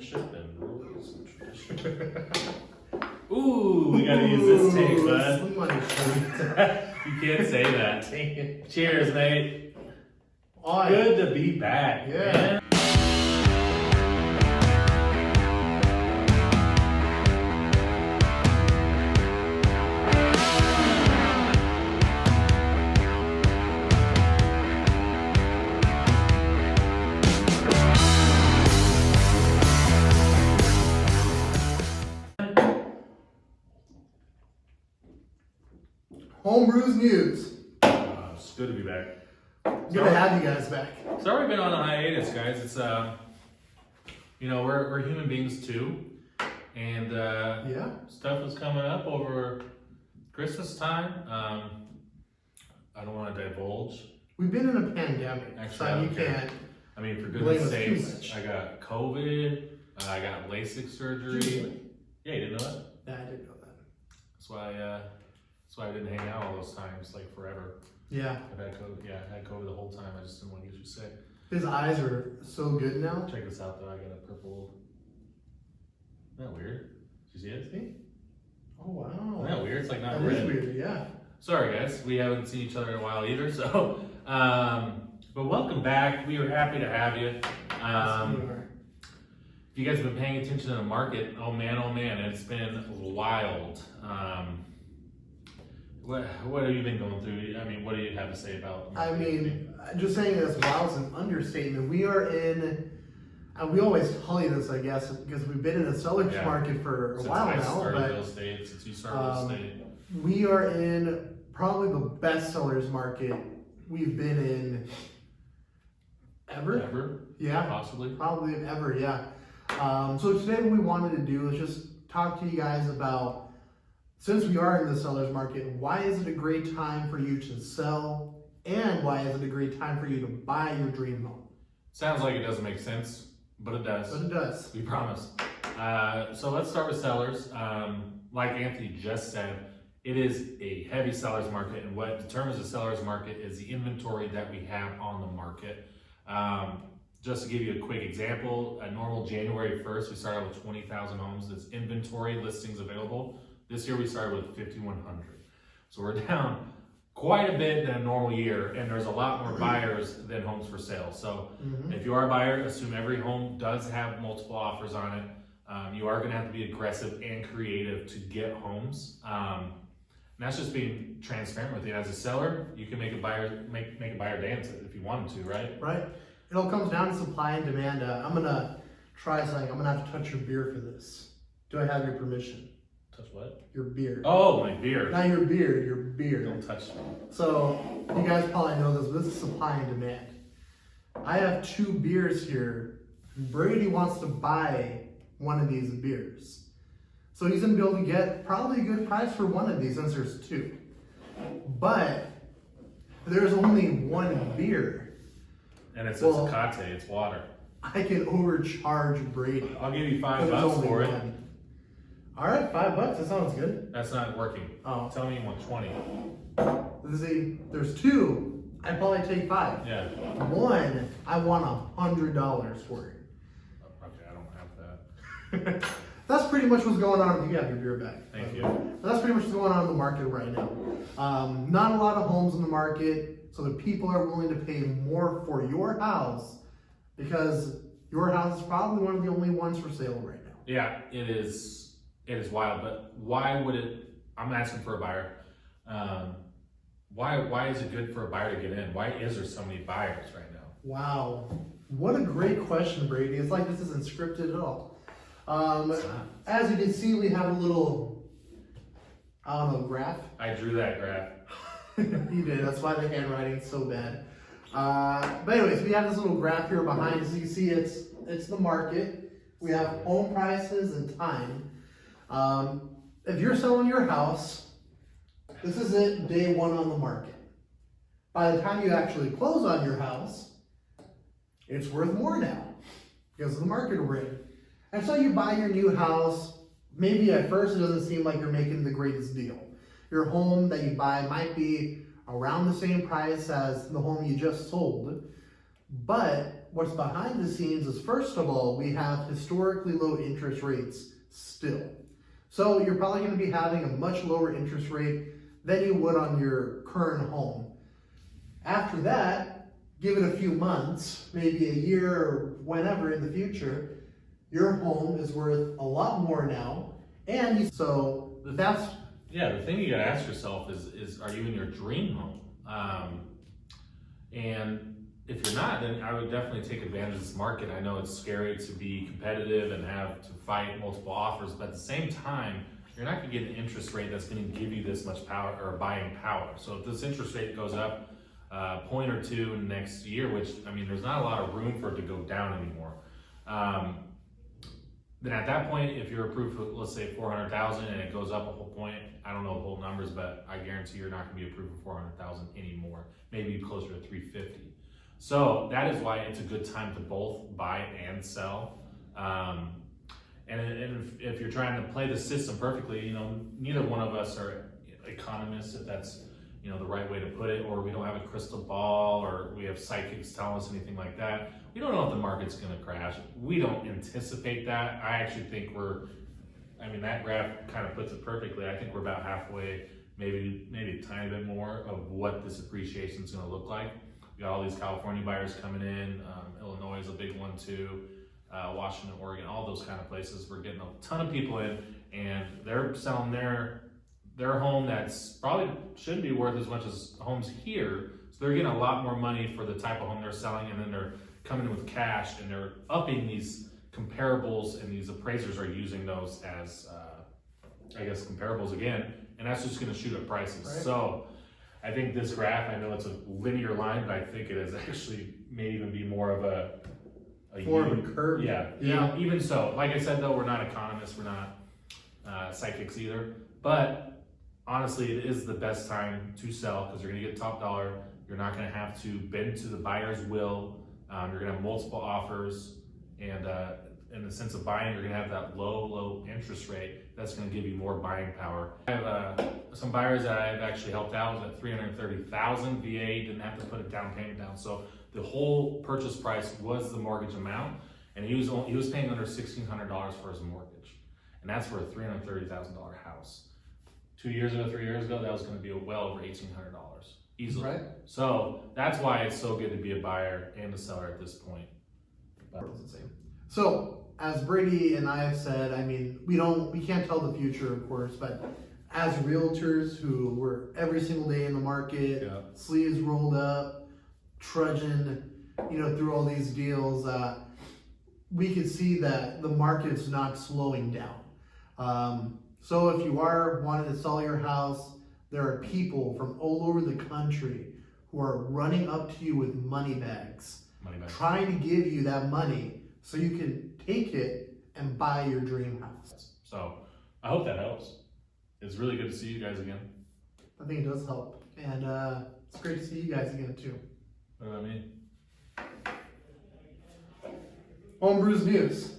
friendship and rules and tradition. Ooh, we gotta use this tape, bud. Somebody should. You can't say that. Dang it. Cheers, mate. Oh, Good to be back, Yeah. man. Homebrews News. It's good to be back. Good to have you guys back. Sorry we've been on a hiatus, guys. It's we're human beings too, and Yeah. stuff is coming up over Christmas time. I don't want to divulge. We've been in a pandemic, Actually, so I you don't care. can't. I mean, for Blame goodness us too sakes, much. I got COVID. I got LASIK surgery. Really? Yeah, you didn't know that? Nah, I didn't know that. That's why I didn't hang out all those times, like forever. Yeah. I've had COVID. Yeah, I had COVID the whole time. I just didn't want to get you sick. His eyes are so good now. Check this out, though. I got a purple. Isn't that weird? Did you see it? See? Oh wow. Isn't that weird? It's like not That is red. weird. Yeah. Sorry, guys. We haven't seen each other in a while either. So, but welcome back. We are happy to have you. If you guys have been paying attention to the market, oh man, it's been wild. What have you been going through? I mean, what do you have to say about? I mean, just saying this wild is an understatement. We are in, and we always tell you this, I guess, because we've been in the seller's Yeah. market for a Since while I now, started but real estate, since you started real estate, we are in probably the best seller's market we've been in ever. Yeah, possibly. probably ever. Yeah. So today what we wanted to do is just talk to you guys about, since we are in the seller's market, why is it a great time for you to sell, and why is it a great time for you to buy your dream home? Sounds like it doesn't make sense, but it does. But it does. We promise. So let's start with sellers. Like Anthony just said, it is a heavy seller's market, and what determines the seller's market is the inventory that we have on the market. Just to give you a quick example, a normal January 1st, we started with 20,000 homes. That's inventory listings available. This year we started with 5,100. So we're down quite a bit than a normal year, and there's a lot more buyers than homes for sale. So if you are a buyer, assume every home does have multiple offers on it. You are gonna have to be aggressive and creative to get homes. And that's just being transparent with you. As a seller, you can make a buyer make a buyer dance if you wanted to, right? Right. It all comes down to supply and demand. I'm gonna try something. I'm gonna have to touch your beer for this. Do I have your permission? Touch what? Your beer. Oh, my beard. Not your beard, your beer. Don't touch me. So you guys probably know this, but this is supply and demand. I have 2 beers here. Brady wants to buy one of these beers. So he's gonna be able to get probably a good price for one of these since there's 2. But there's only 1 beer. And it's Well- a Tecate, it's water. I can overcharge Brady. I'll give you because $5 there's only for it. one. All right, $5. That sounds good. That's not working. Oh, Tell me you want 20. there's 2. I'd probably take 5. Yeah. 1, I want $100 for it. Okay, I don't have that. That's pretty much what's going on. You have your beer back. Thank you. That's pretty much what's going on in the market right now. Not a lot of homes in the market, so the people are willing to pay more for your house because your house is probably one of the only ones for sale right now. Yeah, it is wild, but why would it, I'm asking for a buyer. Why is it good for a buyer to get in? Why is there so many buyers right now? Wow, what a great question, Brady. It's like this isn't scripted at all. It's not. As you can see, we have a little, I don't know, graph. I drew that graph. You did. That's why the handwriting's so bad. But anyways, we have this little graph here behind us. You can see it's the market. We have home prices and time. If you're selling your house, this is it, day 1 on the market. By the time you actually close on your house, it's worth more now because of the market we're in. And so you buy your new house. Maybe at first it doesn't seem like you're making the greatest deal. Your home that you buy might be around the same price as the home you just sold, but what's behind the scenes is, first of all, we have historically low interest rates still. So you're probably going to be having a much lower interest rate than you would on your current home. After that, give it a few months, maybe a year or whenever in the future, your home is worth a lot more now. And so that's... Yeah, the thing you gotta ask yourself is are you in your dream home? And if you're not, then I would definitely take advantage of this market. I know it's scary to be competitive and have to fight multiple offers, but at the same time, you're not gonna get an interest rate that's gonna give you this much power or buying power. So if this interest rate goes up a point or two next year, which, I mean, there's not a lot of room for it to go down anymore. Then at that point, if you're approved for, let's say, 400,000 and it goes up a whole point, I don't know the whole numbers, but I guarantee you're not gonna be approved for 400,000 anymore, maybe closer to 350. So that is why it's a good time to both buy and sell. And if you're trying to play the system perfectly, you know, neither one of us are economists, if that's, you know, the right way to put it, or we don't have a crystal ball, or we have psychics telling us anything like that. We don't know if the market's gonna crash. We don't anticipate that. I actually think that graph kind of puts it perfectly. I think we're about halfway, maybe a tiny bit more of what this appreciation is gonna look like. We got all these California buyers coming in. Illinois is a big one too. Washington, Oregon, all those kind of places. We're getting a ton of people in, and they're selling their home that's probably shouldn't be worth as much as homes here. So they're getting a lot more money for the type of home they're selling, and then they're coming in with cash, and they're upping these comparables, and these appraisers are using those as, I guess, comparables again, and that's just gonna shoot up prices. Right. So I think this graph, I know it's a linear line, but I think it is actually may even be more of a More of a curve. Yeah. Even so, like I said though, we're not economists, we're not psychics either, but honestly, it is the best time to sell because you're gonna get top dollar. You're not gonna have to bend to the buyer's will. You're gonna have multiple offers, and in the sense of buying, you're gonna have that low interest rate that's gonna give you more buying power. I have some buyers that I've actually helped out was at $330,000. VA didn't have to put a down payment down, so the whole purchase price was the mortgage amount, and he was paying under $1,600 for his mortgage, and that's for a $330,000 house. 2 years ago, 3 years ago, that was going to be well over $1,800 easily. Right. So that's why it's so good to be a buyer and a seller at this point. So as Brady and I have said, I mean, we can't tell the future, of course, but as realtors who were every single day in the market, sleeves rolled up, trudging, through all these deals, we could see that the market's not slowing down. So if you are wanting to sell your house, there are people from all over the country who are running up to you with money bags, trying to give you that money so you can take it and buy your dream house. So I hope that helps. It's really good to see you guys again. I think it does help, and it's great to see you guys again too. What about me? Home Brews News.